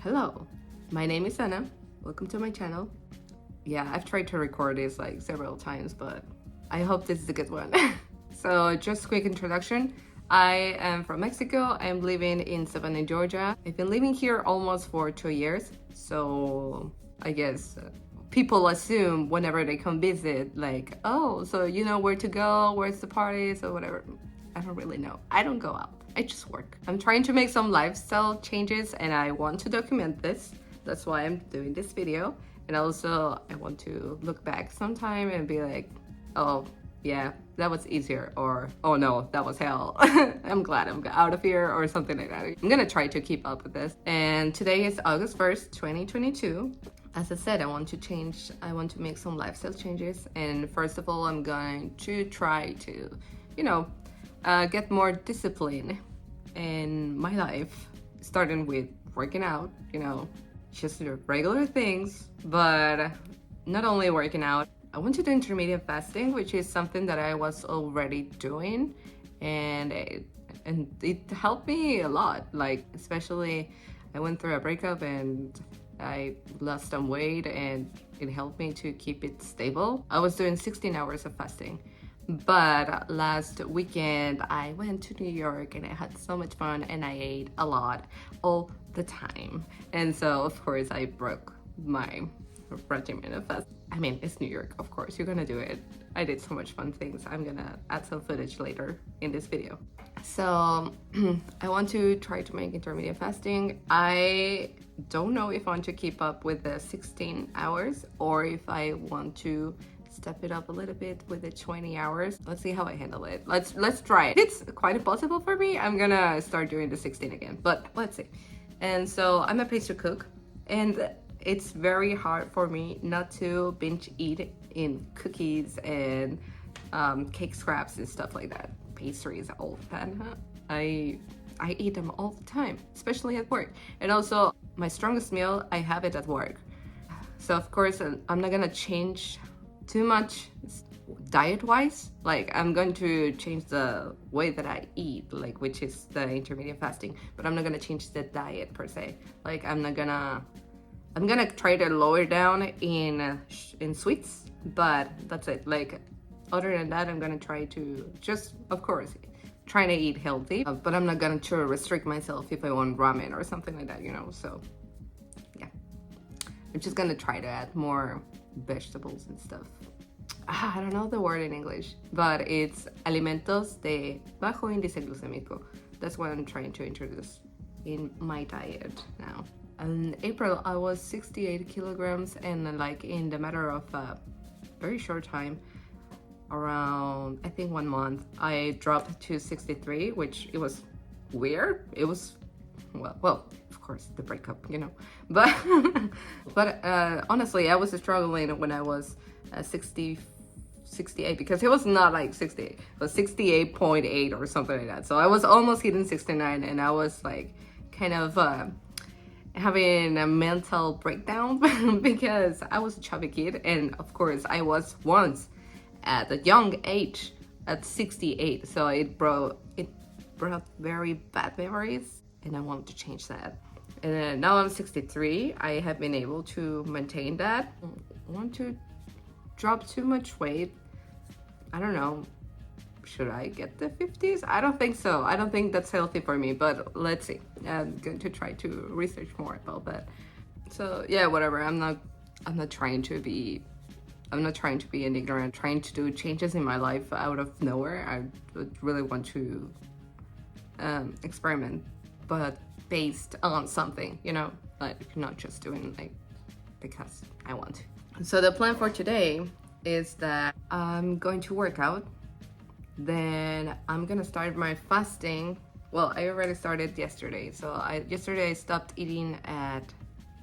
Hello, my name is Anna. Welcome to my channel. Yeah, I've tried to record this like several times, but I hope this is a good one. So just a quick introduction. I am from Mexico. I'm living in Savannah, Georgia. I've been living here almost for 2 years. So I guess people assume whenever they come visit, like, oh, so you know where to go, where's the parties or whatever. I don't really know. I don't go out. I just work. I'm trying to make some lifestyle changes and I want to document this. That's why I'm doing this video. And also I want to look back sometime and be like, oh yeah, that was easier, or oh no, that was hell. I'm glad I'm out of here, or something like that. I'm gonna try to keep up with this. And today is August 1st, 2022. As I said, I want to make some lifestyle changes. And first of all, I'm going to try to, get more discipline in my life, starting with working out, just the regular things, but not only working out. I want to do intermittent fasting, which is something that I was already doing, and it helped me a lot. Like, especially I went through a breakup and I lost some weight, and it helped me to keep it stable. I was doing 16 hours of fasting. But last weekend I went to New York and I had so much fun and I ate a lot all the time. And so of course I broke my regimen of fast. I mean, it's New York, of course, you're gonna do it. I did so much fun things. I'm gonna add some footage later in this video. So I want to try to make intermittent fasting. I don't know if I want to keep up with the 16 hours or if I want to step it up a little bit with the 20 hours. Let's see how I handle it. Let's try it. It's quite impossible for me. I'm gonna start doing the 16 again, but let's see. And so I'm a pastry cook, and it's very hard for me not to binge eat in cookies and cake scraps and stuff like that. Pastries, all that. I eat them all the time, especially at work. And also my strongest meal, I have it at work. So of course I'm not gonna change too much diet wise. Like, I'm going to change the way that I eat, like, which is the intermittent fasting, but I'm not gonna change the diet per se. Like, I'm gonna try to lower down in sweets, but that's it. Like, other than that, I'm gonna try to just, of course, trying to eat healthy, but I'm not gonna try to restrict myself if I want ramen or something like that, so yeah, I'm just gonna try to add more vegetables and stuff. I don't know the word in English, but it's alimentos de bajo índice glucémico. That's what I'm trying to introduce in my diet now. In April, I was 68 kilograms, and like in the matter of a very short time, around I think 1 month, I dropped to 63, which it was weird. It was well, of course, the breakup, but honestly, I was struggling when I was 68, because it was not like 68, it was 68.8 or something like that. So I was almost hitting 69, and I was like kind of having a mental breakdown because I was a chubby kid, and of course I was once at a young age at 68, so it brought very bad memories, and I wanted to change that. And then now I'm 63. I have been able to maintain that. I want to drop too much weight. I don't know. Should I get the 50s? I don't think so. I don't think that's healthy for me, but let's see. I'm going to try to research more about that. So yeah, whatever. I'm not trying to be an ignorant. I'm trying to do changes in my life out of nowhere. I would really want to experiment, but based on something, like not just doing like because I want to. So the plan for today is that I'm going to work out, then I'm gonna start my fasting. Well, I already started yesterday. So yesterday I stopped eating at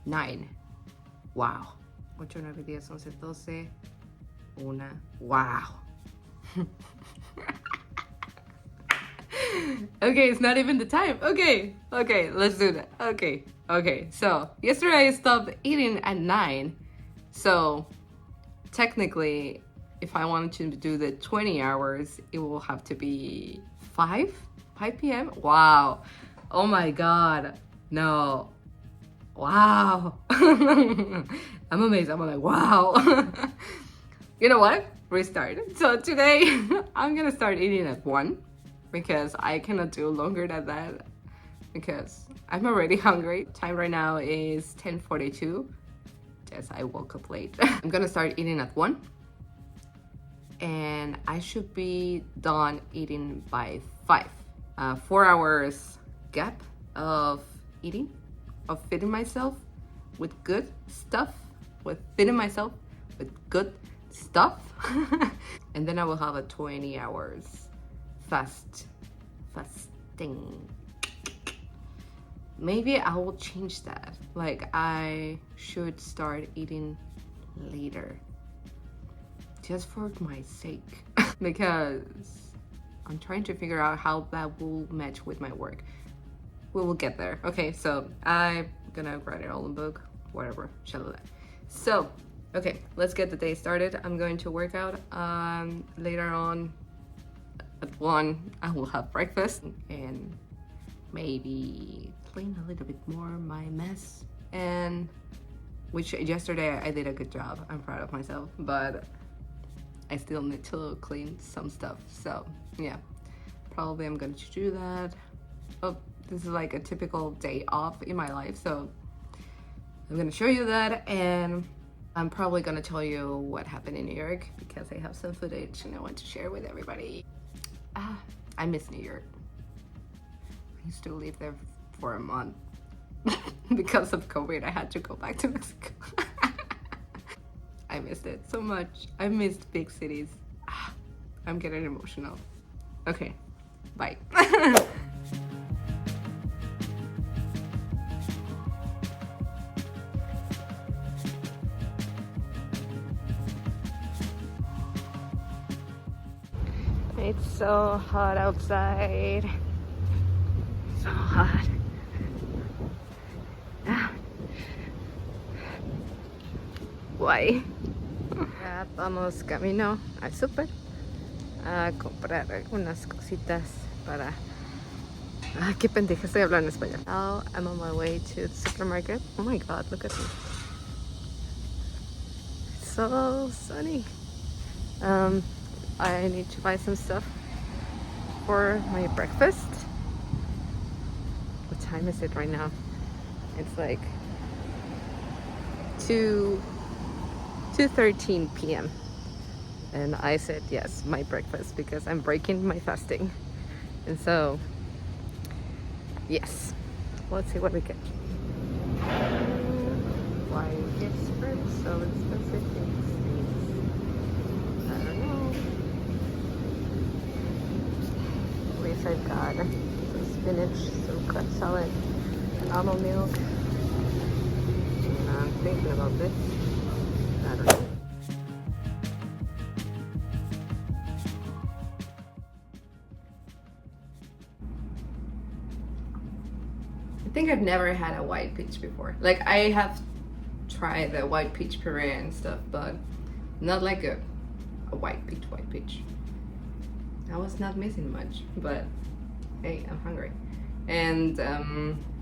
9. Wow. 8, 9, 10, 11, 12, 1. Wow. Okay, it's not even the time. Okay, let's do that. Okay. So yesterday I stopped eating at 9. So technically, if I wanted to do the 20 hours, it will have to be 5 p.m. Wow. Oh my God. No. Wow. I'm amazed. I'm like, wow. You know what? Restart. So today I'm gonna start eating at 1 because I cannot do longer than that because I'm already hungry. Time right now is 10:42. Yes, I woke up late. I'm gonna start eating at 1 and I should be done eating by 5. 4 hours gap of eating, of feeding myself with good stuff, with feeding myself with good stuff. And then I will have a 20 hours fasting. Maybe I will change that. Like I should start eating later. Just for my sake. Because I'm trying to figure out how that will match with my work. We will get there. Okay, so I'm gonna write it all in book, whatever, shalala. So, okay, let's get the day started. I'm going to work out. Later on at 1, I will have breakfast and maybe clean a little bit more my mess. And which yesterday I did a good job. I'm proud of myself, but I still need to clean some stuff. So yeah, probably I'm going to do that. Oh, this is like a typical day off in my life, so I'm gonna show you that, and I'm probably gonna tell you what happened in New York because I have some footage and I want to share with everybody. I miss New York. I used to live there for a month. Because of COVID, I had to go back to Mexico. I missed it so much. I missed big cities. I'm getting emotional. Okay, bye. It's so hot outside. So hot. Why? Ya vamos camino al súper a comprar algunas cositas para... qué pendeja, estoy hablando en español. Now I'm on my way to the supermarket. Oh my God, look at this. It's so sunny. I need to buy some stuff for my breakfast. What time is it right now? It's like 2:13 p.m. and I said yes, my breakfast, because I'm breaking my fasting. And so yes, let's see what we get. Why is bread so expensive these days? I don't know. At least I've got some spinach, some crab salad, and almond milk. And I'm thinking about this. I don't know. I think I've never had a white peach before. Like I have tried the white peach puree and stuff, but not like a white peach. I was not missing much, but hey, I'm hungry. And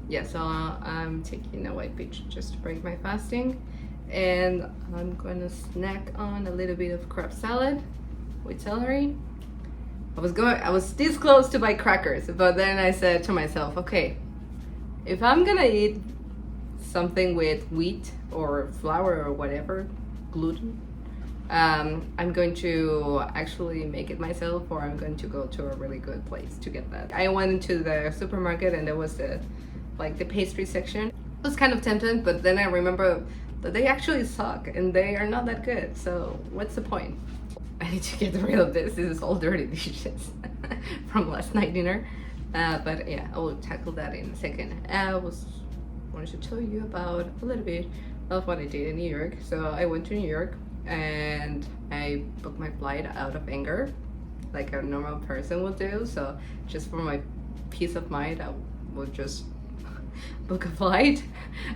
yeah, so I'm taking a white peach just to break my fasting. And I'm gonna snack on a little bit of crab salad with celery. I was this close to buy crackers, but then I said to myself, okay, if I'm gonna eat something with wheat or flour or whatever, gluten, I'm going to actually make it myself, or I'm going to go to a really good place to get that. I went into the supermarket and there was the pastry section. I was kind of tempted, but then I remember that they actually suck and they are not that good. So what's the point? I need to get rid of this. This is all dirty dishes from last night dinner. But yeah, I will tackle that in a second. I wanted to tell you about a little bit of what I did in New York. So I went to New York and I booked my flight out of anger. like a normal person would do. So just for my peace of mind, I would just book a flight.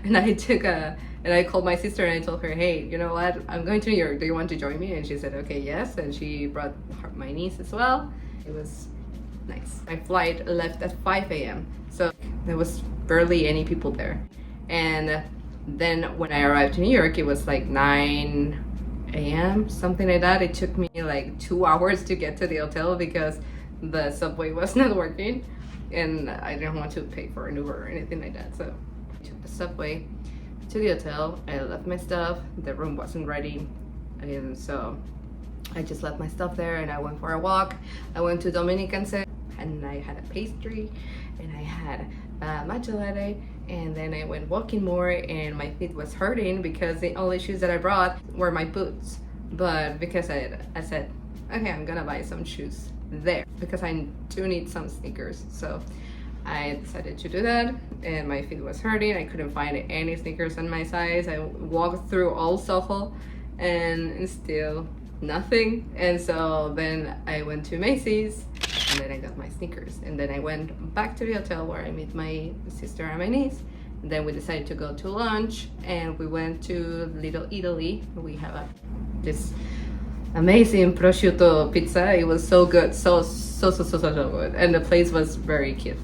And I called my sister and I told her, hey, you know what? I'm going to New York. Do you want to join me? And she said, okay, yes. And she brought my niece as well. It was nice. My flight left at 5 a.m. So there was barely any people there. And then when I arrived in New York, it was like 9 a.m., something like that. It took me like 2 hours to get to the hotel because the subway was not working and I didn't want to pay for an Uber or anything like that. So I took the subway to the hotel. I left my stuff. The room wasn't ready. And so I just left my stuff there and I went for a walk. I went to Dominican and I had a pastry and I had matcha latte, and then I went walking more and my feet was hurting because the only shoes that I brought were my boots. But because I said, okay, I'm gonna buy some shoes there because I do need some sneakers. So I decided to do that and my feet was hurting. I couldn't find any sneakers in my size. I walked through all Soho and still nothing. And so then I went to Macy's and then I got my sneakers. And then I went back to the hotel where I met my sister and my niece. And then we decided to go to lunch and we went to Little Italy. We have this amazing prosciutto pizza. It was so good, so good. And the place was very cute.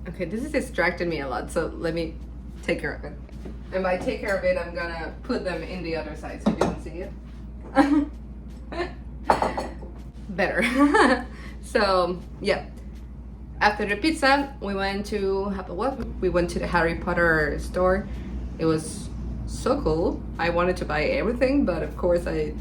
Okay, this is distracting me a lot, so let me take care of it. And by take care of it, I'm gonna put them in the other side so you can see it. Better. So yeah, after the pizza, we went to have a walk. We went to the Harry Potter store. It was so cool. I wanted to buy everything, but of course I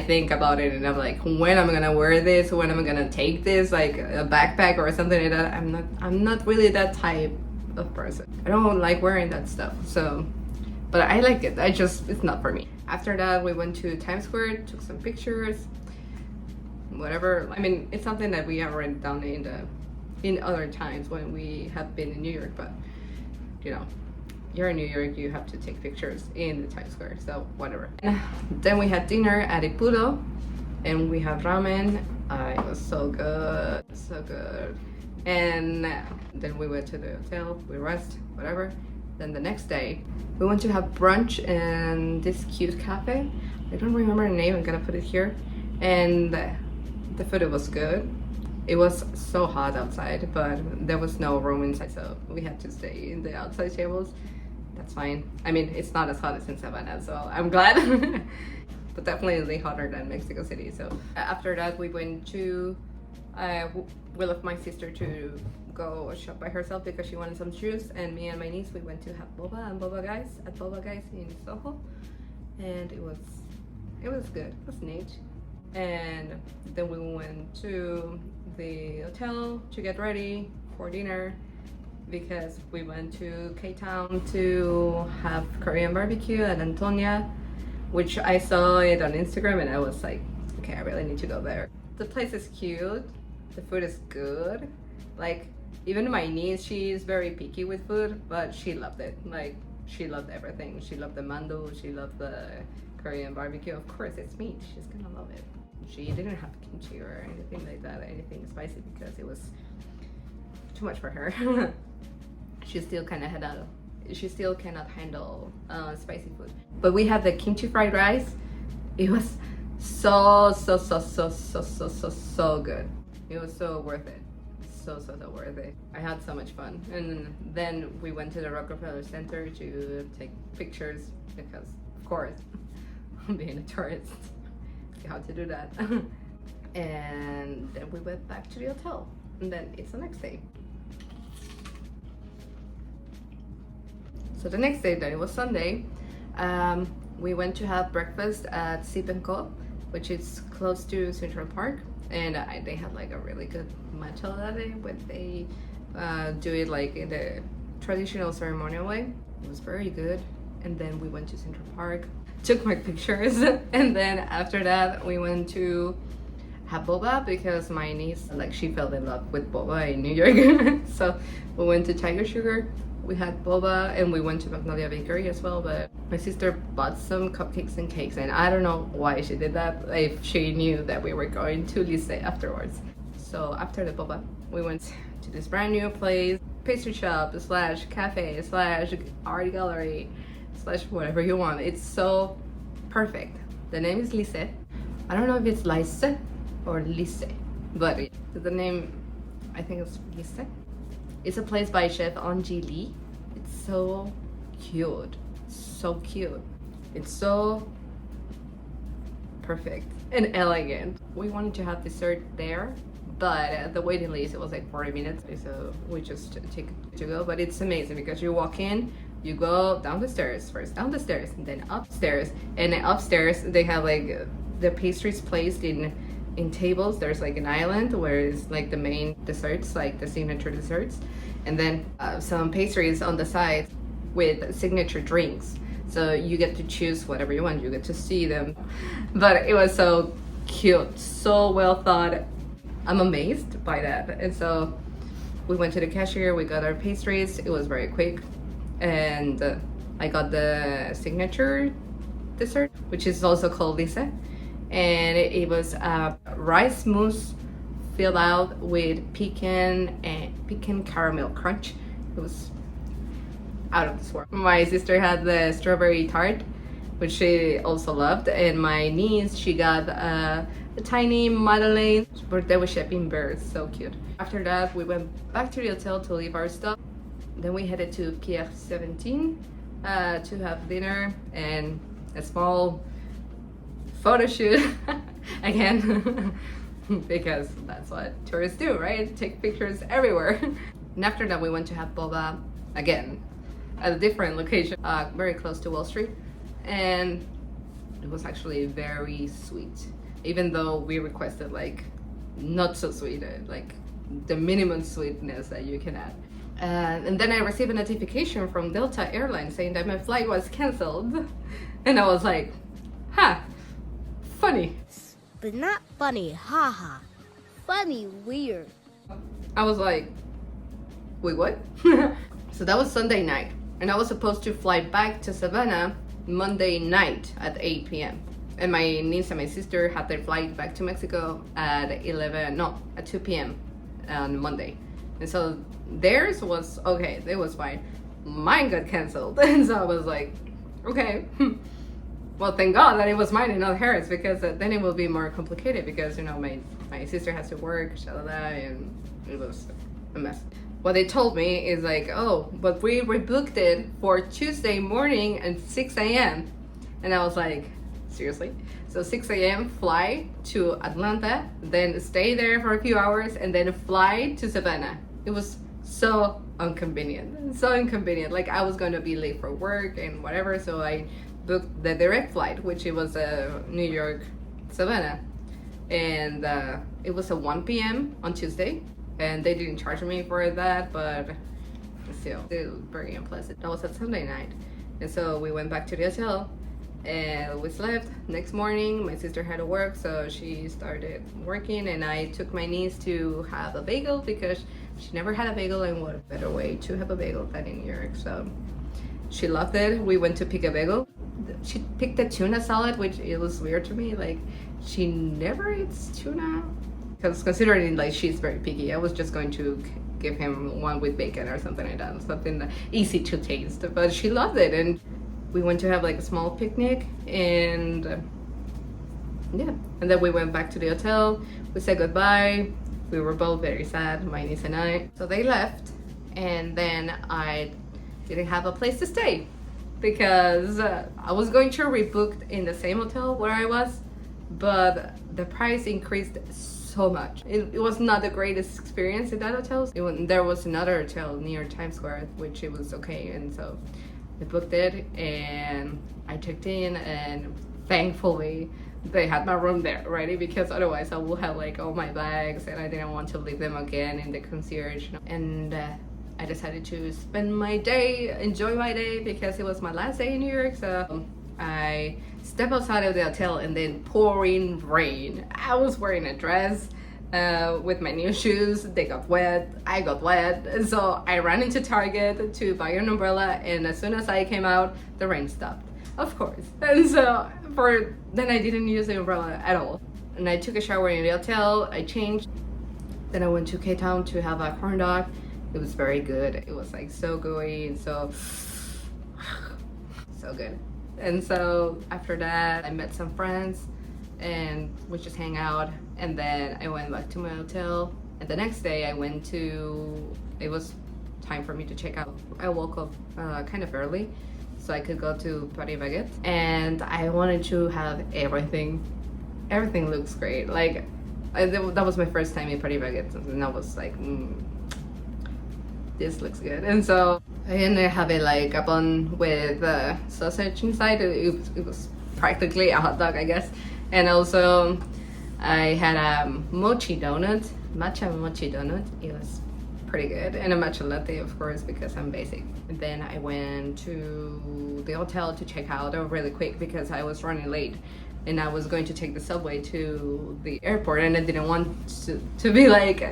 think about it and I'm like, when am I gonna wear this? When am I gonna take this? Like a backpack or something like that. I'm not really that type of person. I don't like wearing that stuff. So, but I like it. It's not for me. After that, we went to Times Square, took some pictures, whatever. I mean, it's something that we have already done in other times when we have been in New York, but you know, you're in New York, you have to take pictures in the Times Square, so whatever. And then we had dinner at Ippudo, and we had ramen. It was so good, so good. And then we went to the hotel, we rest, whatever. Then the next day, we went to have brunch in this cute cafe. I don't remember the name, I'm gonna put it here. And the food was good. It was so hot outside, but there was no room inside, so we had to stay in the outside tables. That's fine. I mean, it's not as hot as in Savannah, so I'm glad. But definitely hotter than Mexico City. So after that, we went to, we left my sister to go shop by herself because she wanted some shoes, and me and my niece, we went to have boba and boba guys at Boba Guys in Soho, and it was good. It was neat. And then we went to the hotel to get ready for dinner because we went to K-Town to have Korean barbecue at Antonia, which I saw it on Instagram and I was like, okay, I really need to go there. The place is cute, the food is good. Like, even my niece, she is very picky with food, but she loved it. Like, she loved everything. She loved the mando, she loved the Korean barbecue. Of course, it's meat, she's gonna love it. She didn't have kimchi or anything like that, anything spicy, because it was too much for her. She still cannot handle spicy food. But we had the kimchi fried rice. It was so good. It was so worth it. So worth it. I had so much fun. And then we went to the Rockefeller Center to take pictures because, of course, being a tourist, you have to do that. And then we went back to the hotel. And then it's the next day. So the next day, then it was Sunday, we went to have breakfast at Sip & Co, which is close to Central Park. And they had like a really good matcha latte, but they do it like in the traditional ceremonial way. It was very good. And then we went to Central Park, took my pictures, and then after that we went to have boba because my niece, like, she fell in love with boba in New York. So we went to Tiger Sugar We had boba and we went to Magnolia Bakery as well, but my sister bought some cupcakes and cakes, and I don't know why she did that, if she knew that we were going to Lycée afterwards. So after the boba, we went to this brand new place, pastry shop slash cafe slash art gallery slash whatever you want. It's so perfect. The name is Lycée. I don't know if it's Lycée or Lycée, but the name, I think it's Lycée. It's a place by Chef Angie Lee. It's so cute, so cute. It's so perfect and elegant. We wanted to have dessert there, but the waiting list, it was like 40 minutes, so we just take to go. But it's amazing because you walk in, you go down the stairs, first down the stairs and then upstairs, and then upstairs they have like the pastries placed in tables. There's like an island where it's like the main desserts, like the signature desserts, and then some pastries on the side with signature drinks. So you get to choose whatever you want, you get to see them. But it was so cute, so well thought. I'm amazed by that. And so we went to the cashier, we got our pastries, it was very quick. And I got the signature dessert, which is also called Lycée. And it was rice mousse filled out with pecan caramel crunch. It was out of this world. My sister had the strawberry tart, which she also loved, and my niece, she got a tiny Madeleine, but they were shipping birds, so cute. After that, we went back to the hotel to leave our stuff. Then we headed to Pier 17 to have dinner and a small photo shoot again, because that's what tourists do, right? Take pictures everywhere. And after that, we went to have boba again at a different location, very close to Wall Street, and it was actually very sweet, even though we requested like not so sweet, like the minimum sweetness that you can add. And then I received a notification from Delta Airlines saying that my flight was canceled, and I was like, huh, funny. But not funny, haha. Funny, weird. I was like, wait, what? So that was Sunday night, and I was supposed to fly back to Savannah Monday night at 8 p.m. And my niece and my sister had their flight back to Mexico at 2 p.m. on Monday. And so theirs was okay, it was fine. Mine got canceled. And so I was like, okay. Well, thank God that it was mine and not hers, because then it will be more complicated, because, you know, my sister has to work, and it was a mess. What they told me is like, oh, but we rebooked it for Tuesday morning at 6 a.m. And I was like, seriously? So 6 a.m. fly to Atlanta, then stay there for a few hours, and then fly to Savannah. It was so inconvenient, so inconvenient. Like, I was going to be late for work and whatever, so I booked the direct flight, which it was New York, Savannah. And it was at 1 p.m. on Tuesday, and they didn't charge me for that, but still very unpleasant. That was a Sunday night. And so we went back to the hotel and we slept. Next morning, my sister had to work, so she started working, and I took my niece to have a bagel because she never had a bagel, and what a better way to have a bagel than in New York. So she loved it. We went to pick a bagel. She picked a tuna salad, which it was weird to me. Like, she never eats tuna, because considering like she's very picky, I was just going to give him one with bacon or something like that, something easy to taste. But she loved it, and we went to have like a small picnic, and yeah, and then we went back to the hotel. We said goodbye. We were both very sad, my niece and I. So they left, and then I didn't have a place to stay, because I was going to rebook in the same hotel where I was, but the price increased so much. It was not the greatest experience in that hotel. There was another hotel near Times Square, which it was okay, and so I booked it and I checked in, and thankfully they had my room there ready, because otherwise I would have like all my bags, and I didn't want to leave them again in the concierge. And I decided to spend my day, enjoy my day, because it was my last day in New York. So I stepped outside of the hotel, and then pouring rain. I was wearing a dress, with my new shoes. They got wet, I got wet, and so I ran into Target to buy an umbrella, and as soon as I came out, the rain stopped, of course. And so then I didn't use the umbrella at all. And I took a shower in the hotel, I changed, then I went to K-Town to have a corn dog. It was very good. It was like so gooey and so good. And so after that, I met some friends and we just hang out. And then I went back to my hotel. And the next day it was time for me to check out. I woke up kind of early so I could go to Paris Baguette. And I wanted to have everything. Everything looks great. Like, that was my first time in Paris Baguette. And I was like, this looks good. And so I ended up having like a bun with sausage inside. It was practically a hot dog, I guess. And also I had a matcha mochi donut. It was pretty good. And a matcha latte, of course, because I'm basic. And then I went to the hotel to check out really quick because I was running late. And I was going to take the subway to the airport, and I didn't want to be like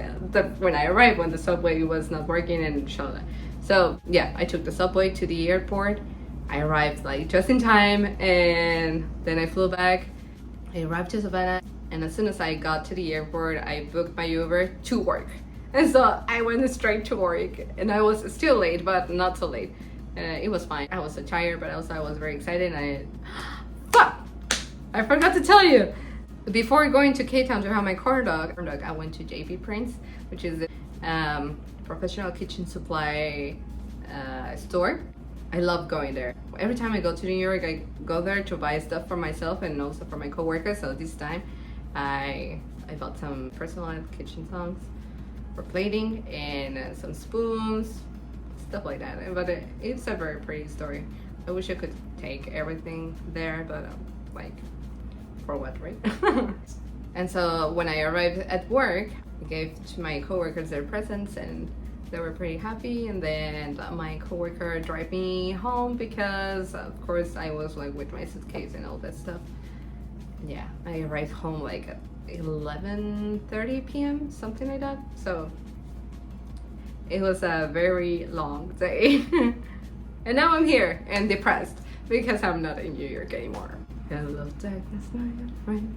when I arrived when the subway was not working and so yeah, I took the subway to the airport. I arrived like just in time, and then I flew back. I arrived to Savannah, and as soon as I got to the airport, I booked my Uber to work. And so I went straight to work, and I was still late, but not so late. It was fine. I was so tired, but also I was very excited, and I forgot to tell you. Before going to K-Town to have my corn dog, I went to JP Prince, which is a professional kitchen supply store. I love going there. Every time I go to New York, I go there to buy stuff for myself and also for my coworkers. So this time, I bought some personalized kitchen tongs for plating and some spoons, stuff like that. But it's a very pretty store. I wish I could take everything there, but like, for what, right? And so when I arrived at work, I gave to my coworkers their presents and they were pretty happy. And then my coworker drove me home because of course I was like with my suitcase and all that stuff. Yeah, I arrived home like at 11:30 p.m., something like that. So it was a very long day. And now I'm here and depressed because I'm not in New York anymore. Hello, darkness, my old friend.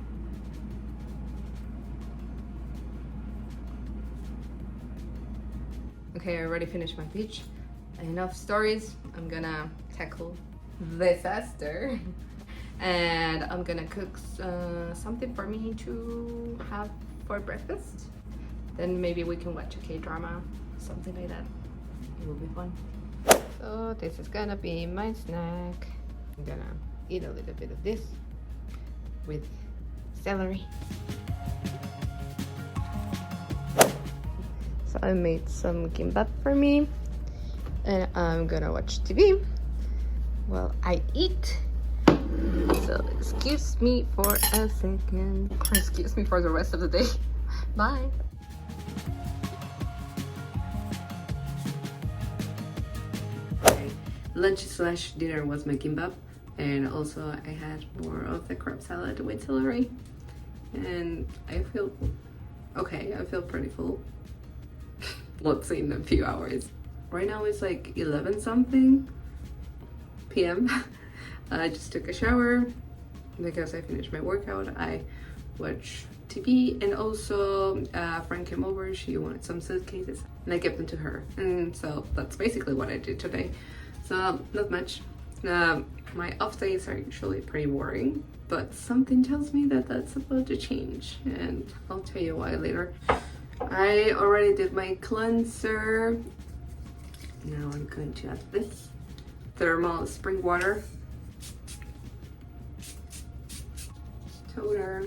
Okay, I already finished my speech. Enough stories. I'm gonna tackle disaster. And I'm gonna cook something for me to have for breakfast. Then maybe we can watch a K-drama, something like that. It will be fun. So this is gonna be my snack. I'm gonna eat a little bit of this with celery. So I made some gimbap for me and I'm gonna watch TV while I eat. So excuse me for a second. Excuse me for the rest of the day. Bye. Lunch/dinner was my gimbap, and also I had more of the crab salad with celery, and I feel okay. I feel pretty full. Let's see in a few hours. Right now it's like 11 something p.m. I just took a shower because I finished my workout. I watched TV, and also a friend came over. She wanted some suitcases and I gave them to her, and so that's basically what I did today. So not much. My off days are usually pretty boring, but something tells me that that's about to change, and I'll tell you why later. I already did my cleanser. Now I'm going to add this thermal spring water, toner,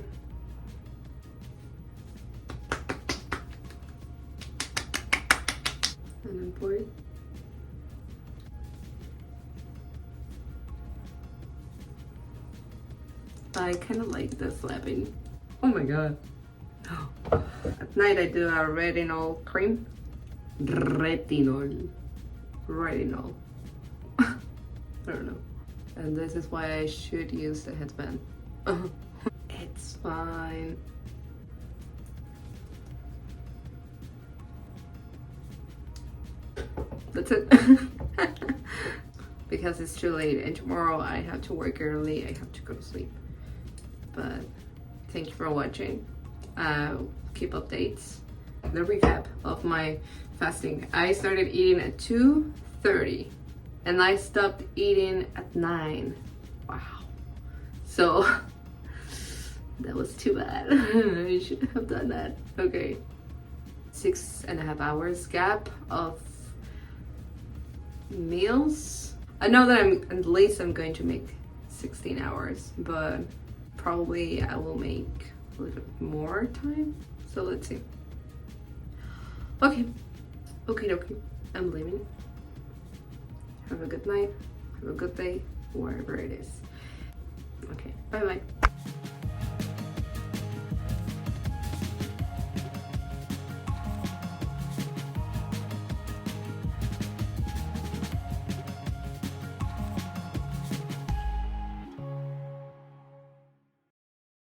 and then pour it. I kind of like the slapping. Oh my god. At night I do a retinol cream. Retinol. I don't know. And this is why I should use the headband. It's fine. That's it. Because it's too late and tomorrow I have to work early. I have to go to sleep. But thank you for watching. Keep updates. The recap of my fasting. I started eating at 2:30 and I stopped eating at 9. Wow. So that was too bad. I shouldn't have done that. Okay. 6.5 hours gap of meals. I know that at least I'm going to make 16 hours, but probably I will make a little bit more time. So let's see. Okay. Okay. I'm leaving. Have a good night. Have a good day, wherever it is. Okay. Bye bye.